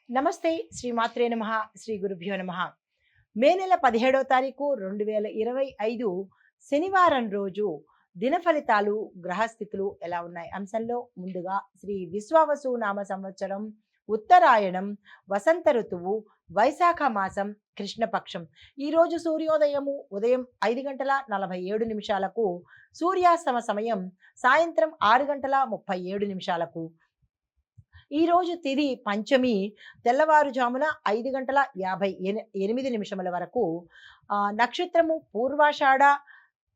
నమస్తే. శ్రీమాత్రే నమః. శ్రీ గురుభ్యో నమః. మే నెల 17వ తారీఖు 2025 శనివారం రోజు దిన ఫలితాలు, గ్రహస్థితులు ఎలా ఉన్నాయి అంశంలో ముందుగా శ్రీ విశ్వావసు నామ సంవత్సరం, ఉత్తరాయణం, వసంత ఋతువు, వైశాఖ మాసం, కృష్ణపక్షం. ఈరోజు సూర్యోదయము ఉదయం 5:47 సూర్యాస్తమ సమయం సాయంత్రం 6:37. ఈరోజు తిథి పంచమి తెల్లవారుజామున 5:58 వరకు, నక్షత్రము పూర్వాషాఢ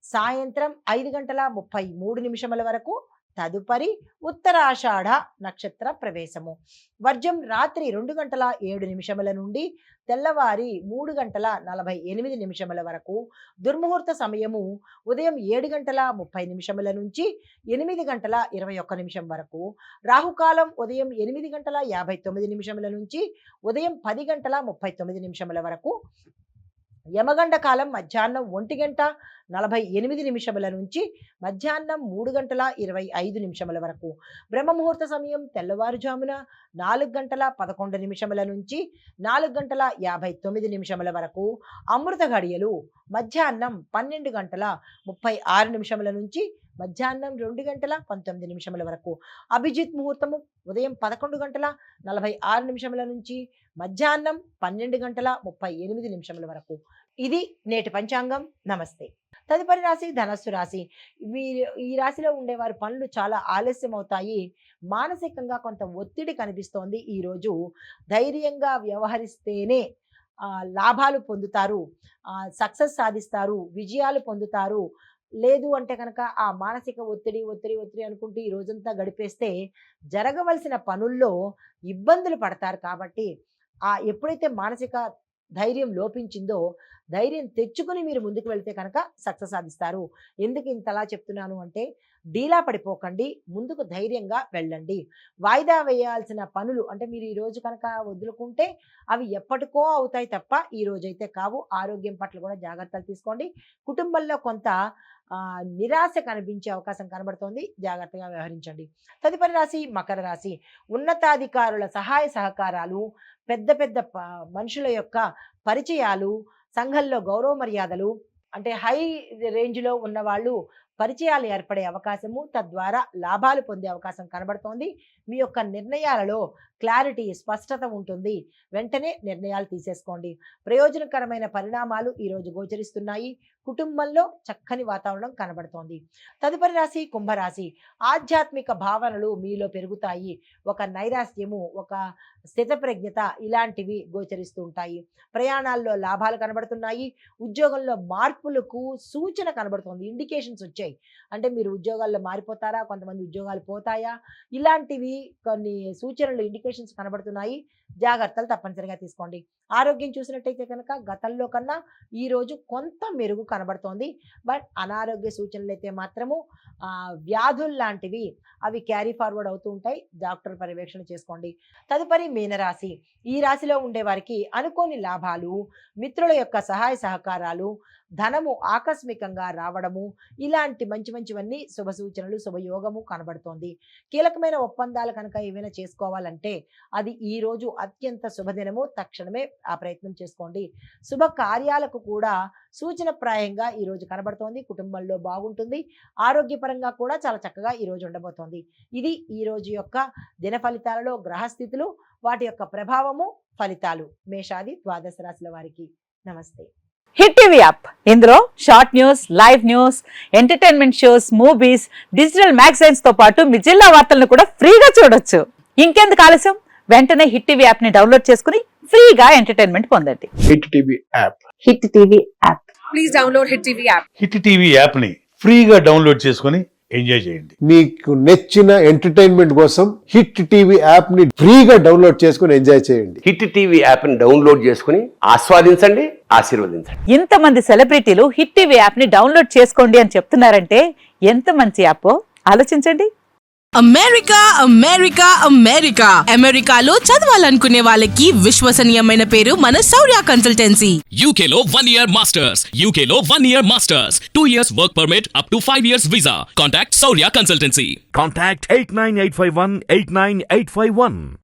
సాయంత్రం 5:33 వరకు, తదుపరి ఉత్తరాషాఢ నక్షత్ర ప్రవేశము. వర్జం రాత్రి 2:07 నుండి తెల్లవారి 3:48 వరకు. దుర్ముహూర్త సమయము ఉదయం 7:30 నుంచి 8:21 వరకు. రాహుకాలం ఉదయం 8:59 నుంచి ఉదయం 10:39 వరకు. యమగండ కాలం మధ్యాహ్నం 1:48 నుంచి మధ్యాహ్నం 3:25 వరకు. బ్రహ్మముహూర్త సమయం తెల్లవారుజామున 4:11 నుంచి 4:59 వరకు. అమృత ఘడియలు మధ్యాహ్నం 12:36 నుంచి మధ్యాహ్నం 2:19 వరకు. అభిజిత్ ముహూర్తము ఉదయం 11:46 నుంచి మధ్యాహ్నం 12:38 వరకు. ఇది నేటి పంచాంగం. నమస్తే. తదుపరి రాశి ధనస్సు రాశి. ఈ రాశిలో ఉండేవారి పనులు చాలా ఆలస్యం అవుతాయి. మానసికంగా కొంత ఒత్తిడి కనిపిస్తోంది. ఈరోజు ధైర్యంగా వ్యవహరిస్తేనే లాభాలు పొందుతారు, సక్సెస్ సాధిస్తారు, విజయాలు పొందుతారు. లేదు అంటే కనుక ఆ మానసిక ఒత్తిడి అనుకుంటూ ఈ రోజంతా గడిపేస్తే జరగవలసిన పనుల్లో ఇబ్బందులు పడతారు. కాబట్టి ఎప్పుడైతే మానసిక ధైర్యం లోపించిందో ధైర్యం తెచ్చుకుని మీరు ముందుకు వెళ్తే కనుక సక్సెస్ సాధిస్తారు. ఎందుకు ఇంతలా చెప్తున్నాను అంటే, డీలా పడిపోకండి, ముందుకు ధైర్యంగా వెళ్ళండి. వాయిదా వేయాల్సిన పనులు అంటే మీరు ఈరోజు కనుక వదులుకుంటే అవి ఎప్పటికో అవుతాయి తప్ప ఈ రోజైతే కావు. ఆరోగ్యం పట్ల కూడా జాగ్రత్తలు తీసుకోండి. కుటుంబంలో కొంత నిరాశ కనిపించే అవకాశం కనబడుతోంది. జాగ్రత్తగా వ్యవహరించండి. తదుపరి రాశి మకర రాశి. ఉన్నతాధికారుల సహాయ సహకారాలు, పెద్ద పెద్ద మనుషుల యొక్క పరిచయాలు, సంఘంలో గౌరవ మర్యాదలు అంటే హై రేంజ్లో ఉన్న వాళ్ళు పరిచయాలు ఏర్పడే అవకాశము, తద్వారా లాభాలు పొందే అవకాశం కనబడుతోంది. మీ యొక్క నిర్ణయాలలో క్లారిటీ, స్పష్టత ఉంటుంది. వెంటనే నిర్ణయాలు తీసేసుకోండి. ప్రయోజనకరమైన పరిణామాలు ఈరోజు గోచరిస్తున్నాయి. కుటుంబంలో చక్కని వాతావరణం కనబడుతోంది. తదుపరి రాశి కుంభరాశి. ఆధ్యాత్మిక భావనలు మీలో పెరుగుతాయి. ఒక నైరాశ్యము, ఒక స్థితప్రజ్ఞత ఇలాంటివి గోచరిస్తూ ఉంటాయి. ప్రయాణాల్లో లాభాలు కనబడుతున్నాయి. ఉద్యోగంలో మార్పులకు సూచన కనబడుతుంది. ఇండికేషన్స్ వచ్చాయి. అంటే మీరు ఉద్యోగాల్లో మారిపోతారా, కొంతమంది ఉద్యోగాలు పోతాయా, ఇలాంటివి కొన్ని సూచనలు, ఇండికేషన్స్ కనబడుతున్నాయి. జాగ్రత్తలు తప్పనిసరిగా తీసుకోండి. ఆరోగ్యం చూసినట్టయితే కనుక గతంలో కన్నా ఈరోజు కొంత మెరుగు కనబడుతోంది. బట్ అనారోగ్య సూచనలు అయితే మాత్రము వ్యాధులు లాంటివి అవి క్యారీ ఫార్వర్డ్ అవుతూ ఉంటాయి. డాక్టర్ పర్యవేక్షణ చేసుకోండి. తదుపరి మీనరాశి. ఈ రాశిలో ఉండే వారికి అనుకోని లాభాలు, మిత్రుల యొక్క సహాయ సహకారాలు, ధనము ఆకస్మికంగా రావడము, ఇలాంటి మంచివన్నీ శుభ సూచనలు, శుభయోగము కనబడుతోంది. కీలకమైన ఒప్పందాలు కనుక ఏమైనా చేసుకోవాలంటే అది ఈ రోజు అత్యంత శుభదినము. తక్షణమే ఆ ప్రయత్నం చేసుకోండి. శుభ కార్యాలకు కూడా సూచనప్రాయంగా ఈరోజు కనబడుతోంది. కుటుంబంలో బాగుంటుంది. ఆరోగ్యపరంగా కూడా చాలా చక్కగా ఈరోజు ఉండబోతోంది. ఇది ఈ రోజు యొక్క దిన ఫలితాలలో గ్రహస్థితులు, వాటి యొక్క ప్రభావము, ఫలితాలు మేషాది ద్వాదశ రాశుల వారికి. నమస్తే. Hit TV app. ఇందులో short news, live news, entertainment shows, movies, digital magazines తో పాటు మీ జిల్లా వార్తలను కూడా ఫ్రీగా చూడొచ్చు. ఇంకెందుకు ఆలస్యం, వెంటనే హిట్ టీవీ యాప్ ని డౌన్లోడ్ చేసుకుని ఫ్రీగా ఎంటర్టైన్మెంట్ పొందండి. Hit TV app. Hit TV app. Please download hit TV app. Hit TV app ని ఫ్రీగా డౌన్లోడ్ చేసుకుని ఎంజాయ్ చేయండి. మీకు నచ్చిన ఎంటర్టైన్మెంట్ కోసం హిట్ టీవీ యాప్ ని ఫ్రీగా డౌన్లోడ్ చేసుకుని ఎంజాయ్ చేయండి. హిట్ టీవీ యాప్ ని డౌన్లోడ్ చేసుకుని ఆస్వాదించండి, ఆశీర్వదించండి. ఇంతమంది సెలబ్రిటీలు హిట్ టీవీ యాప్ ని డౌన్లోడ్ చేసుకోండి అని చెప్తున్నారంటే ఎంత మంచి యాప్ ఆలోచించండి. అమెరికా అమెరికాలో చదవాలనుకునే వాళ్ళకి విశ్వసనీయమైన పేరు మన శౌర్య కన్సల్టెన్సీ. UK లో 1 year masters, UK లో 1 year masters, 2 years work permit up to 5 years visa. Contact Saurya Consultancy. Contact 89851 89851.